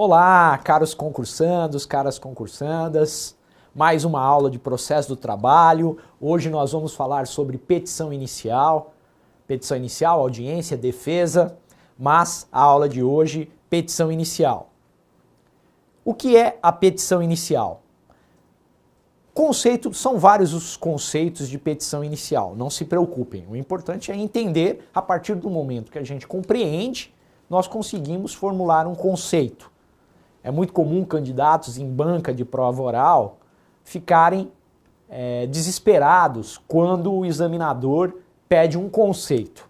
Olá, caros concursandos, caras concursandas, mais uma aula de processo do trabalho. Hoje nós vamos falar sobre petição inicial, audiência, defesa, mas a aula de hoje, petição inicial. O que é a petição inicial? São vários os conceitos de petição inicial, não se preocupem. O importante é entender, a partir do momento que a gente compreende, nós conseguimos formular um conceito. É muito comum candidatos em banca de prova oral ficarem desesperados quando o examinador pede um conceito.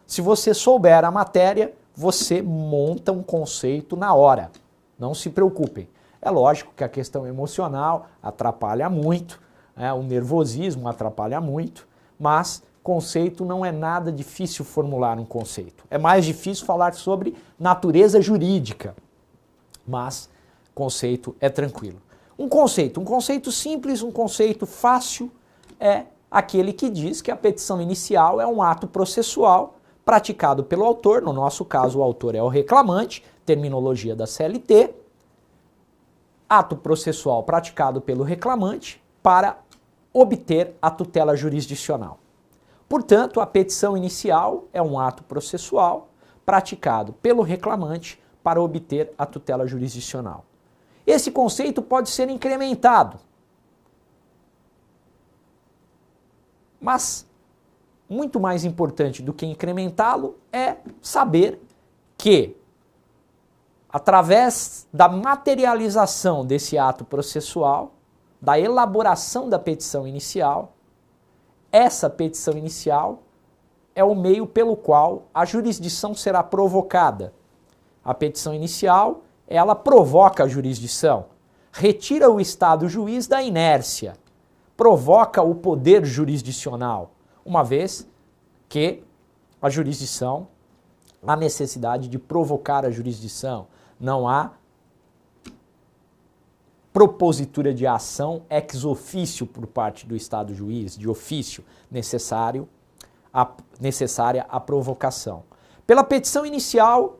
Se você souber a matéria, você monta um conceito na hora. Não se preocupem. É lógico que a questão emocional atrapalha muito, o nervosismo atrapalha muito, mas conceito não é nada difícil formular um conceito. É mais difícil falar sobre natureza jurídica, mas conceito é tranquilo. Um conceito simples, um conceito fácil é aquele que diz que a petição inicial é um ato processual praticado pelo autor, no nosso caso o autor é o reclamante, terminologia da CLT, ato processual praticado pelo reclamante para obter a tutela jurisdicional. Portanto, a petição inicial é um ato processual praticado pelo reclamante para obter a tutela jurisdicional. Esse conceito pode ser incrementado, mas muito mais importante do que incrementá-lo é saber que, através da materialização desse ato processual, da elaboração da petição inicial, essa petição inicial é o meio pelo qual a jurisdição será provocada. A petição inicial, ela provoca a jurisdição, retira o Estado juiz da inércia, provoca o poder jurisdicional, uma vez que a jurisdição, há necessidade de provocar a jurisdição, não há propositura de ação ex officio por parte do Estado juiz, de ofício, necessária a provocação. Pela petição inicial,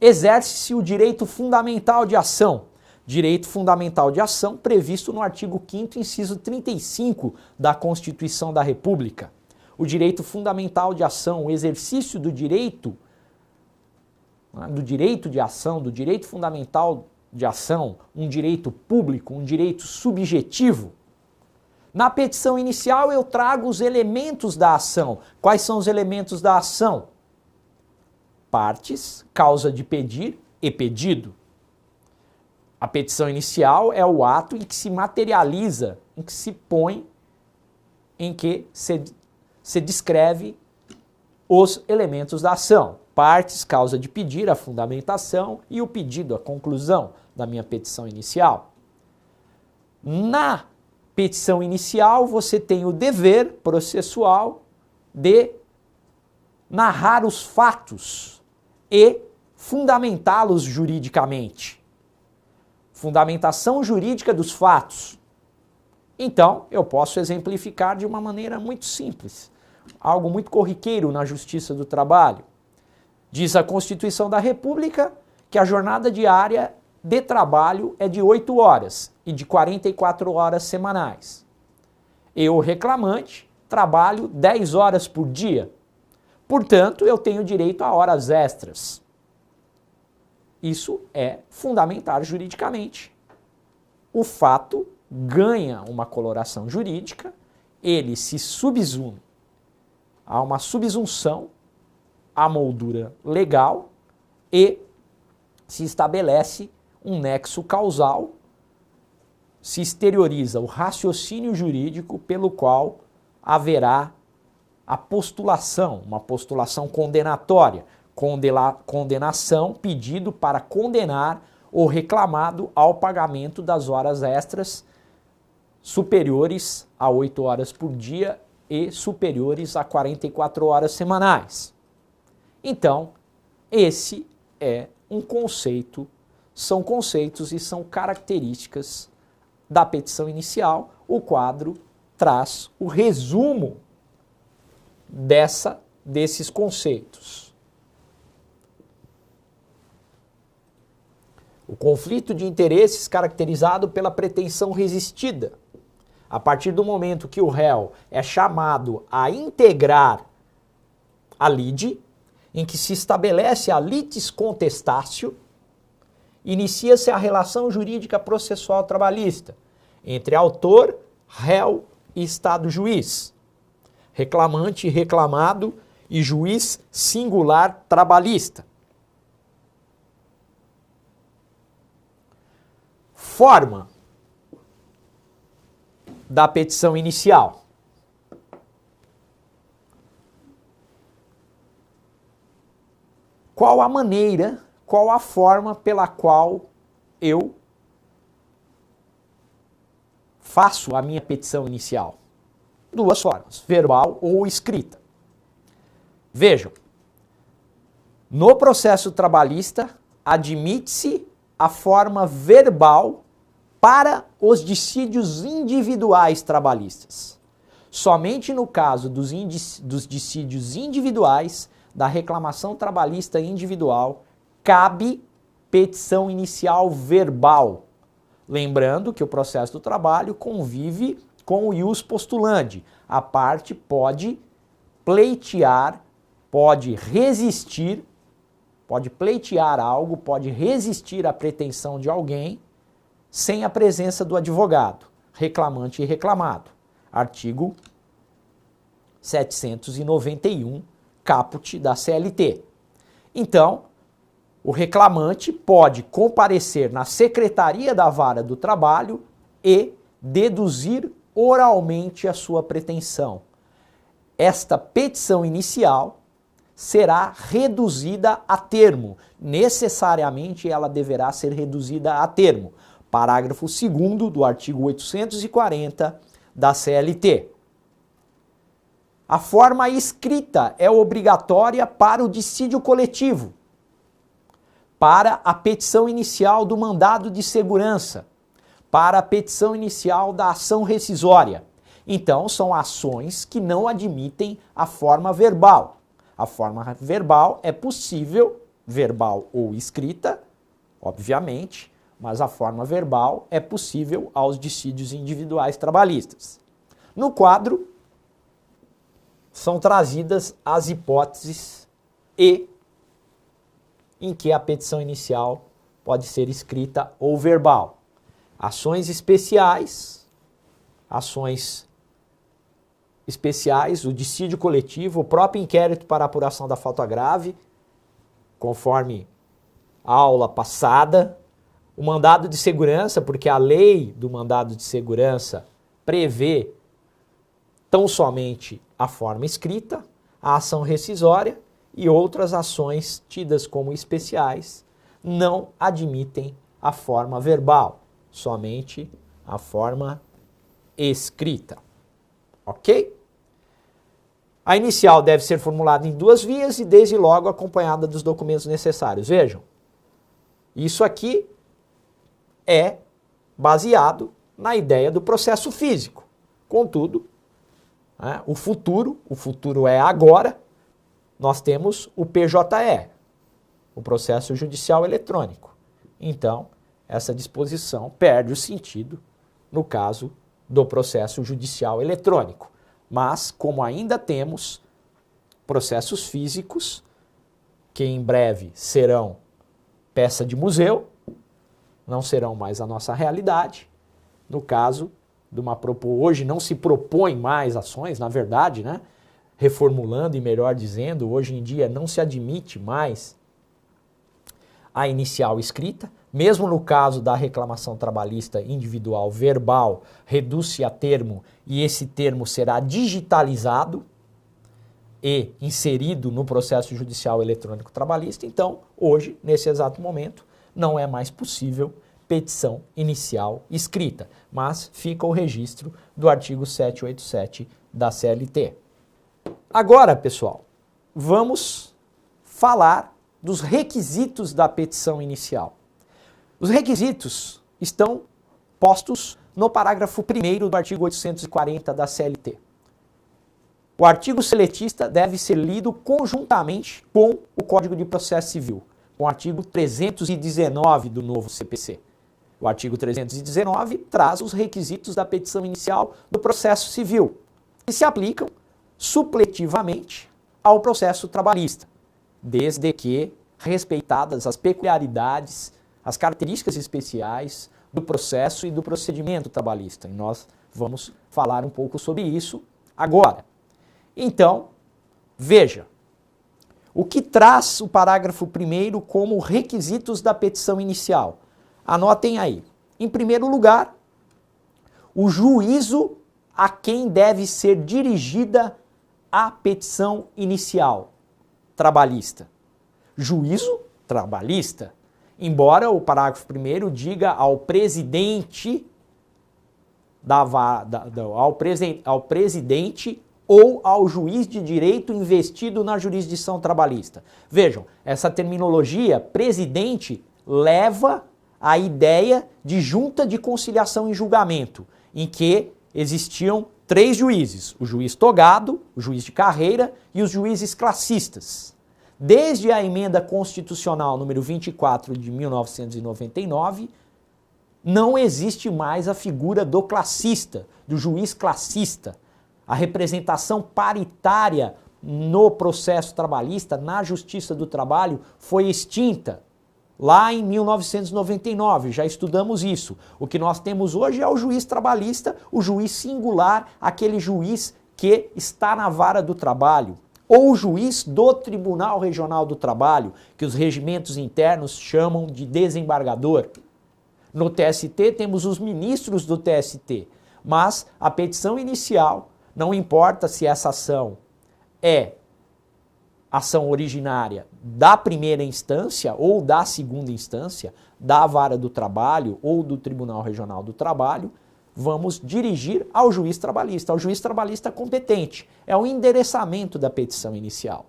exerce-se o direito fundamental de ação. Direito fundamental de ação previsto no artigo 5º, inciso 35 da Constituição da República. O direito fundamental de ação, o exercício do direito de ação, do direito fundamental de ação, um direito público, um direito subjetivo. Na petição inicial eu trago os elementos da ação. Quais são os elementos da ação? Partes, causa de pedir e pedido. A petição inicial é o ato em que se materializa, em que se põe, em que se descreve os elementos da ação. Partes, causa de pedir, a fundamentação e o pedido, a conclusão da minha petição inicial. Na petição inicial, você tem o dever processual de narrar os fatos e fundamentá-los juridicamente. Fundamentação jurídica dos fatos. Então, eu posso exemplificar de uma maneira muito simples, algo muito corriqueiro na Justiça do Trabalho. Diz a Constituição da República que a jornada diária de trabalho é de 8 horas e de 44 horas semanais. Eu, reclamante, trabalho 10 horas por dia. Portanto, eu tenho direito a horas extras. Isso é fundamentar juridicamente. O fato ganha uma coloração jurídica, ele se subsume. Há uma subsunção à moldura legal e se estabelece um nexo causal, se exterioriza o raciocínio jurídico pelo qual haverá a postulação, uma postulação condenatória, condenação, pedido para condenar o reclamado ao pagamento das horas extras superiores a 8 horas por dia e superiores a 44 horas semanais. Então, esse é um conceito, são conceitos e são características da petição inicial. O quadro traz o resumo desses conceitos. O conflito de interesses caracterizado pela pretensão resistida. A partir do momento que o réu é chamado a integrar a lide, em que se estabelece a litis contestatio, inicia-se a relação jurídica processual trabalhista entre autor, réu e Estado juiz, reclamante e reclamado e juiz singular trabalhista. Forma da petição inicial. Qual a maneira, qual a forma pela qual eu faço a minha petição inicial? Duas formas, verbal ou escrita. Vejam, no processo trabalhista, admite-se a forma verbal para os dissídios individuais trabalhistas. Somente no caso dos dissídios individuais, da reclamação trabalhista individual, cabe petição inicial verbal. Lembrando que o processo do trabalho convive com o ius postulandi. A parte pode pleitear, pode resistir, pode pleitear algo, pode resistir à pretensão de alguém sem a presença do advogado, reclamante e reclamado. Artigo 791, caput da CLT. Então, o reclamante pode comparecer na Secretaria da Vara do Trabalho e deduzir oralmente a sua pretensão. Esta petição inicial será reduzida a termo. Necessariamente ela deverá ser reduzida a termo. Parágrafo 2º do artigo 840 da CLT. A forma escrita é obrigatória para o dissídio coletivo, para a petição inicial do mandado de segurança, para a petição inicial da ação rescisória. Então, são ações que não admitem a forma verbal. A forma verbal é possível, verbal ou escrita, obviamente, mas a forma verbal é possível aos dissídios individuais trabalhistas. No quadro, são trazidas as hipóteses em que a petição inicial pode ser escrita ou verbal. Ações especiais, o dissídio coletivo, o próprio inquérito para apuração da falta grave, conforme a aula passada, o mandado de segurança, porque a lei do mandado de segurança prevê tão somente a forma escrita, a ação rescisória e outras ações tidas como especiais não admitem a forma verbal, somente a forma escrita. Ok? A inicial deve ser formulada em duas vias e desde logo acompanhada dos documentos necessários. Vejam, isso aqui é baseado na ideia do processo físico. Contudo, o futuro é agora, nós temos o PJE, o processo judicial eletrônico. Então, essa disposição perde o sentido no caso do processo judicial eletrônico. Mas, como ainda temos processos físicos, que em breve serão peça de museu, não serão mais a nossa realidade, no caso de hoje não se propõe mais ações, na verdade, né? Reformulando e melhor dizendo, hoje em dia não se admite mais a inicial escrita, mesmo no caso da reclamação trabalhista individual verbal, reduz-se a termo e esse termo será digitalizado e inserido no processo judicial eletrônico trabalhista. Então, hoje, nesse exato momento, não é mais possível petição inicial escrita, mas fica o registro do artigo 787 da CLT. Agora, pessoal, vamos falar dos requisitos da petição inicial. Os requisitos estão postos no parágrafo 1º do artigo 840 da CLT. O artigo seletista deve ser lido conjuntamente com o Código de Processo Civil, com o artigo 319 do novo CPC. O artigo 319 traz os requisitos da petição inicial do processo civil, que se aplicam supletivamente ao processo trabalhista, desde que respeitadas as peculiaridades, as características especiais do processo e do procedimento trabalhista. E nós vamos falar um pouco sobre isso agora. Então, veja, o que traz o parágrafo 1º como requisitos da petição inicial? Anotem aí. Em primeiro lugar, o juízo a quem deve ser dirigida a petição inicial trabalhista. Juízo trabalhista. Embora o parágrafo 1º diga ao presidente ao presidente ou ao juiz de direito investido na jurisdição trabalhista. Vejam, essa terminologia presidente leva à ideia de junta de conciliação e julgamento, em que existiam 3 juízes, o juiz togado, o juiz de carreira e os juízes classistas. Desde a emenda constitucional número 24 de 1999, não existe mais a figura do classista, do juiz classista. A representação paritária no processo trabalhista, na Justiça do Trabalho, foi extinta lá em 1999, já estudamos isso. O que nós temos hoje é o juiz trabalhista, o juiz singular, aquele juiz que está na vara do trabalho, ou o juiz do Tribunal Regional do Trabalho, que os regimentos internos chamam de desembargador. No TST temos os ministros do TST, mas a petição inicial, não importa se essa ação é ação originária da primeira instância ou da segunda instância, da vara do trabalho ou do Tribunal Regional do Trabalho, vamos dirigir ao juiz trabalhista competente. É o endereçamento da petição inicial.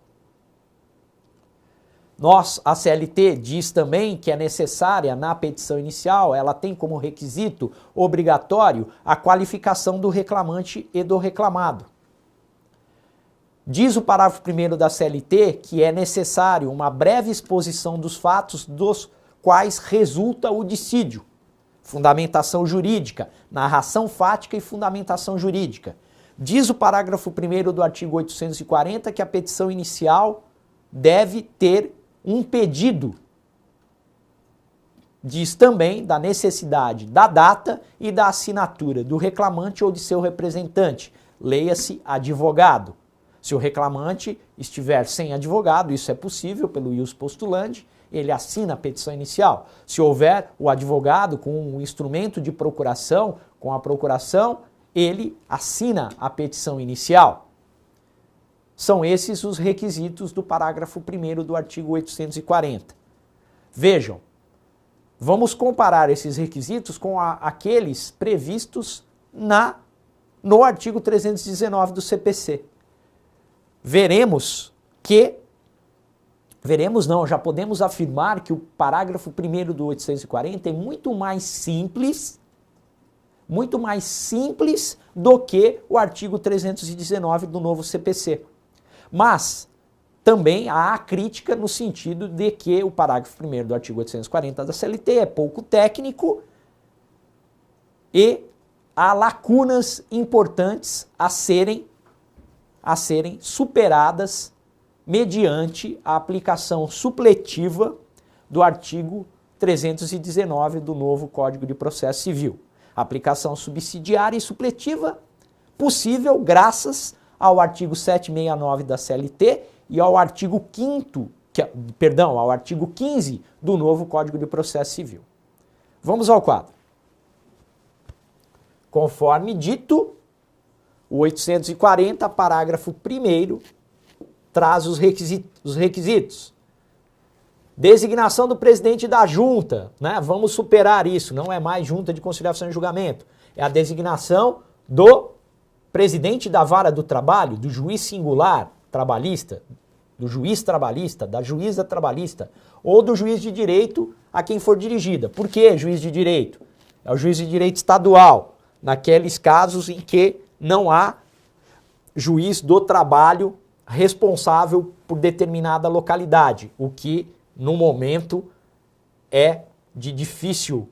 A CLT diz também que é necessária na petição inicial, ela tem como requisito obrigatório a qualificação do reclamante e do reclamado. Diz o parágrafo 1º da CLT que é necessário uma breve exposição dos fatos dos quais resulta o dissídio. Fundamentação jurídica, narração fática e fundamentação jurídica. Diz o parágrafo 1º do artigo 840 que a petição inicial deve ter um pedido. Diz também da necessidade da data e da assinatura do reclamante ou de seu representante, leia-se advogado. Se o reclamante estiver sem advogado, isso é possível pelo ius postulandi, ele assina a petição inicial. Se houver o advogado com um instrumento de procuração, com a procuração, ele assina a petição inicial. São esses os requisitos do parágrafo 1º do artigo 840. Vejam, vamos comparar esses requisitos com aqueles previstos no artigo 319 do CPC. Já podemos afirmar que o parágrafo 1º do 840 é muito mais simples do que o artigo 319 do novo CPC. Mas também há a crítica no sentido de que o parágrafo 1º do artigo 840 da CLT é pouco técnico e há lacunas importantes a serem superadas mediante a aplicação supletiva do artigo 319 do novo Código de Processo Civil. Aplicação subsidiária e supletiva possível graças ao artigo 769 da CLT e ao artigo 15 do novo Código de Processo Civil. Vamos ao quadro. Conforme dito, o 840, parágrafo 1º, traz os requisitos. Designação do presidente da junta, né? Vamos superar isso, não é mais junta de conciliação e julgamento. É a designação do presidente da vara do trabalho, do juiz singular trabalhista, do juiz trabalhista, da juíza trabalhista, ou do juiz de direito a quem for dirigida. Por que juiz de direito? É o juiz de direito estadual, naqueles casos em que não há juiz do trabalho responsável por determinada localidade, o que no momento, é de difícil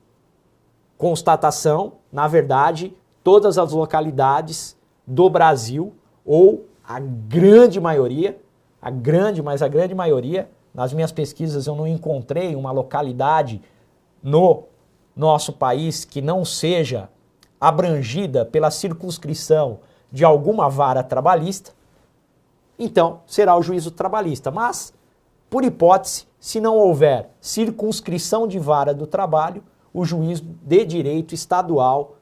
constatação. Na verdade, todas as localidades do Brasil, ou a grande maioria, a grande maioria, nas minhas pesquisas eu não encontrei uma localidade no nosso país que não seja abrangida pela circunscrição de alguma vara trabalhista, então será o juízo trabalhista. Mas, por hipótese, se não houver circunscrição de vara do trabalho, o juiz de direito estadual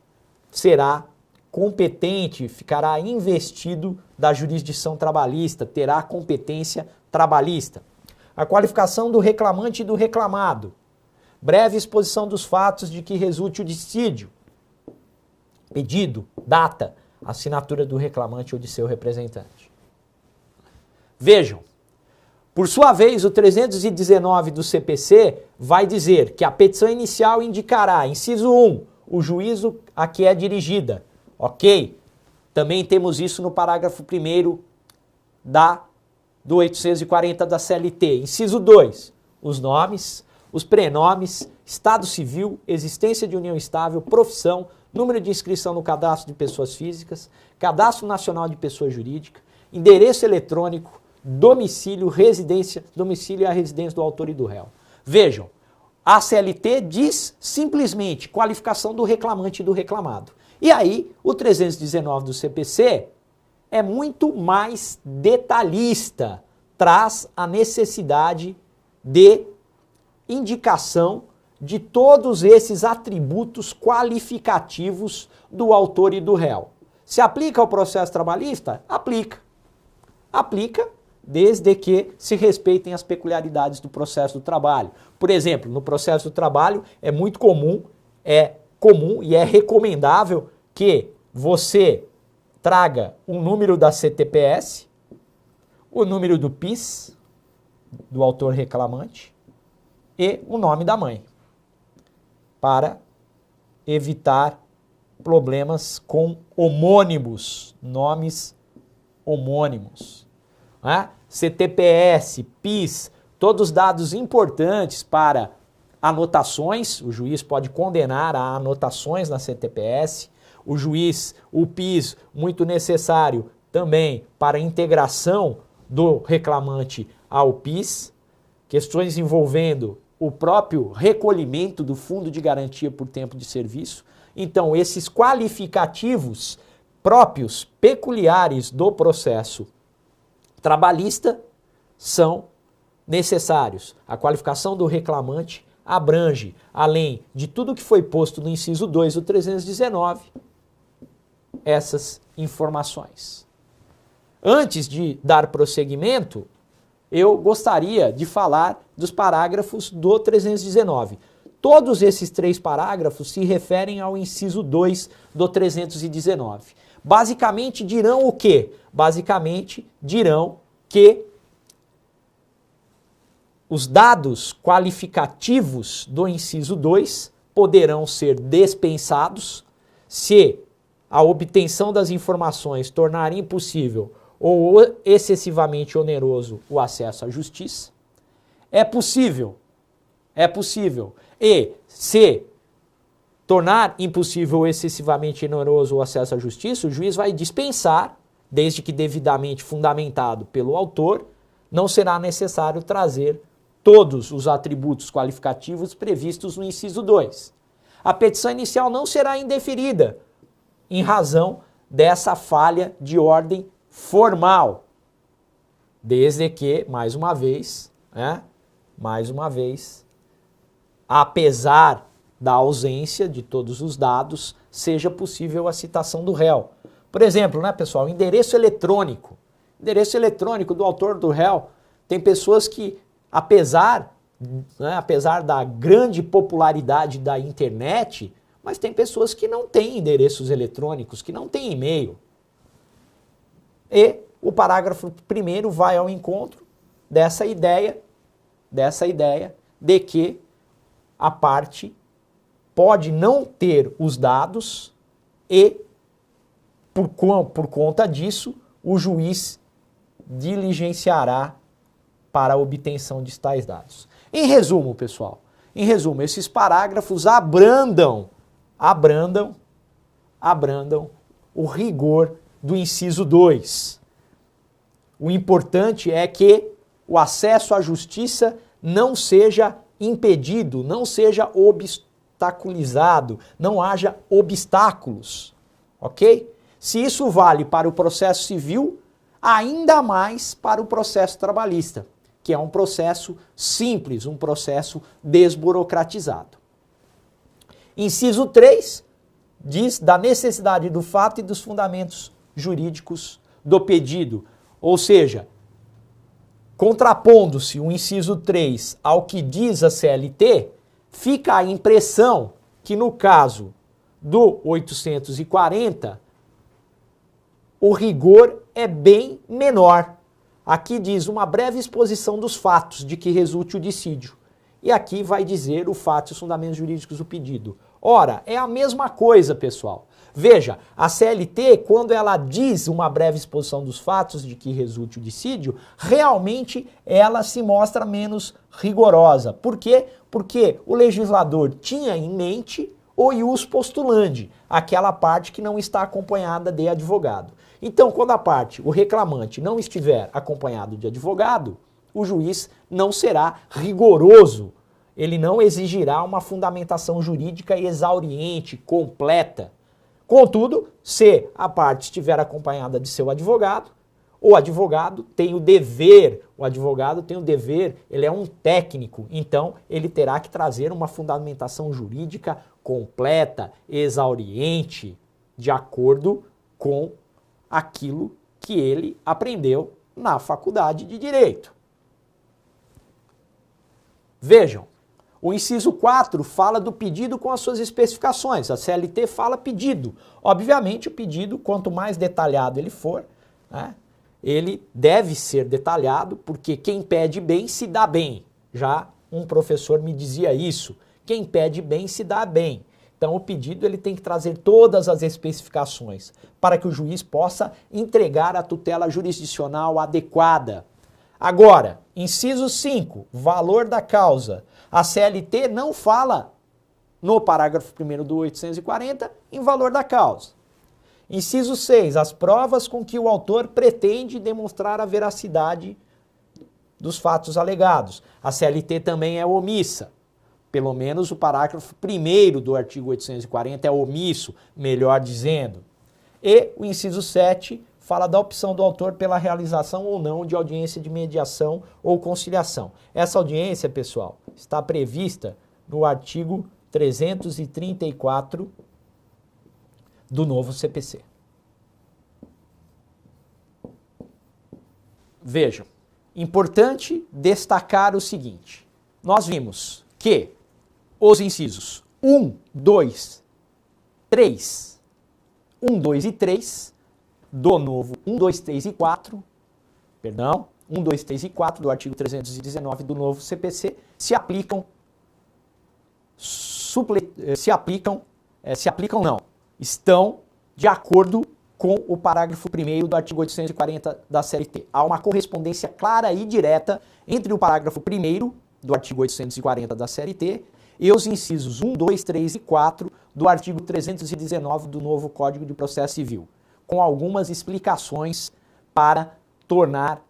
será competente, ficará investido da jurisdição trabalhista, terá competência trabalhista. A qualificação do reclamante e do reclamado. Breve exposição dos fatos de que resulte o dissídio. Pedido, data, assinatura do reclamante ou de seu representante. Vejam, por sua vez, o 319 do CPC vai dizer que a petição inicial indicará, inciso 1, o juízo a que é dirigida. Ok? Também temos isso no parágrafo 1º do 840 da CLT. Inciso 2, os nomes, os prenomes, estado civil, existência de união estável, profissão, número de inscrição no cadastro de pessoas físicas, cadastro nacional de pessoa jurídica, endereço eletrônico, domicílio, residência, domicílio e a residência do autor e do réu. Vejam, a CLT diz simplesmente qualificação do reclamante e do reclamado. E aí, o 319 do CPC é muito mais detalhista, traz a necessidade de indicação de todos esses atributos qualificativos do autor e do réu. Se aplica ao processo trabalhista? Aplica. Aplica desde que se respeitem as peculiaridades do processo do trabalho. Por exemplo, no processo do trabalho é muito comum e é recomendável que você traga o número da CTPS, o número do PIS, do autor reclamante, e o nome da mãe, para evitar problemas com homônimos, nomes homônimos. CTPS, PIS, todos dados importantes para anotações, o juiz pode condenar a anotações na CTPS, o PIS, muito necessário também para a integração do reclamante ao PIS, questões envolvendo o próprio recolhimento do fundo de garantia por tempo de serviço. Então, esses qualificativos próprios, peculiares do processo trabalhista são necessários. A qualificação do reclamante abrange, além de tudo que foi posto no inciso 2 do 319, essas informações. Antes de dar prosseguimento, eu gostaria de falar dos parágrafos do 319. Todos esses 3 parágrafos se referem ao inciso 2 do 319. Basicamente dirão o quê? Basicamente dirão que os dados qualificativos do inciso 2 poderão ser dispensados se a obtenção das informações tornar impossível ou excessivamente oneroso o acesso à justiça. É possível. E se tornar impossível ou excessivamente oneroso o acesso à justiça, o juiz vai dispensar, desde que devidamente fundamentado pelo autor, não será necessário trazer todos os atributos qualificativos previstos no inciso 2. A petição inicial não será indeferida, em razão dessa falha de ordem formal, desde que, mais uma vez, apesar da ausência de todos os dados, seja possível a citação do réu. Por exemplo, pessoal, endereço eletrônico do autor do réu, tem pessoas que, apesar da grande popularidade da internet, mas tem pessoas que não têm endereços eletrônicos, que não têm e-mail. E o parágrafo 1º vai ao encontro dessa ideia de que a parte pode não ter os dados e, por conta disso, o juiz diligenciará para a obtenção de tais dados. Em resumo, pessoal, esses parágrafos abrandam o rigor do inciso 2. O importante é que o acesso à justiça não seja impedido, não seja obstaculizado, não haja obstáculos, ok? Se isso vale para o processo civil, ainda mais para o processo trabalhista, que é um processo simples, um processo desburocratizado. Inciso 3 diz da necessidade do fato e dos fundamentos jurídicos do pedido, ou seja, contrapondo-se o inciso 3 ao que diz a CLT, fica a impressão que no caso do 840, o rigor é bem menor. Aqui diz uma breve exposição dos fatos de que resulte o dissídio. E aqui vai dizer o fato e os fundamentos jurídicos do pedido. Ora, é a mesma coisa, pessoal. Veja, a CLT, quando ela diz uma breve exposição dos fatos de que resulte o dissídio, realmente ela se mostra menos rigorosa. Por quê? Porque o legislador tinha em mente o ius postulandi, aquela parte que não está acompanhada de advogado. Então, quando a parte, o reclamante, não estiver acompanhado de advogado, o juiz não será rigoroso. Ele não exigirá uma fundamentação jurídica exauriente, completa. Contudo, se a parte estiver acompanhada de seu advogado, o advogado tem o dever, ele é um técnico, então ele terá que trazer uma fundamentação jurídica completa, exauriente, de acordo com aquilo que ele aprendeu na faculdade de Direito. Vejam, o inciso 4 fala do pedido com as suas especificações. A CLT fala pedido. Obviamente, o pedido, quanto mais detalhado ele for, né, ele deve ser detalhado, porque quem pede bem se dá bem. Já um professor me dizia isso. Quem pede bem se dá bem. Então, o pedido ele tem que trazer todas as especificações para que o juiz possa entregar a tutela jurisdicional adequada. Agora, inciso 5, valor da causa. A CLT não fala, no parágrafo 1º do 840, em valor da causa. Inciso 6, as provas com que o autor pretende demonstrar a veracidade dos fatos alegados. A CLT também é omissa. Pelo menos o parágrafo 1º do artigo 840 é omisso, melhor dizendo. E o inciso 7 fala da opção do autor pela realização ou não de audiência de mediação ou conciliação. Essa audiência, pessoal, está prevista no artigo 334 do novo CPC. Vejam, importante destacar o seguinte. Nós vimos que os incisos 1, 2, 3, 1, 2 e 3 do novo 1, 2, 3 e 4, 1, 2, 3 e 4 do artigo 319 do novo CPC se aplicam estão de acordo com o parágrafo 1º do artigo 840 da CLT. Há uma correspondência clara e direta entre o parágrafo 1º do artigo 840 da CLT e os incisos 1, 2, 3 e 4 do artigo 319 do novo Código de Processo Civil, com algumas explicações para tornar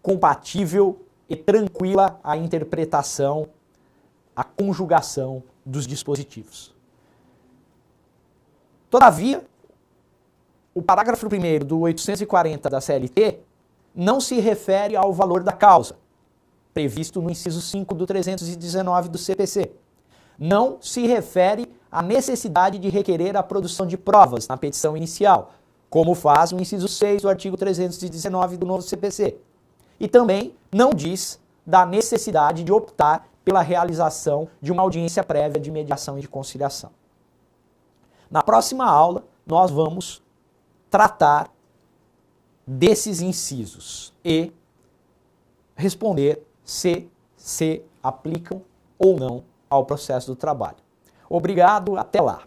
compatível e tranquila a interpretação, a conjugação dos dispositivos. Todavia, o parágrafo 1º do 840 da CLT não se refere ao valor da causa, previsto no inciso 5 do 319 do CPC. Não se refere à necessidade de requerer a produção de provas na petição inicial, como faz o inciso 6 do artigo 319 do novo CPC. E também não diz da necessidade de optar pela realização de uma audiência prévia de mediação e de conciliação. Na próxima aula, nós vamos tratar desses incisos e responder se aplicam ou não ao processo do trabalho. Obrigado, até lá.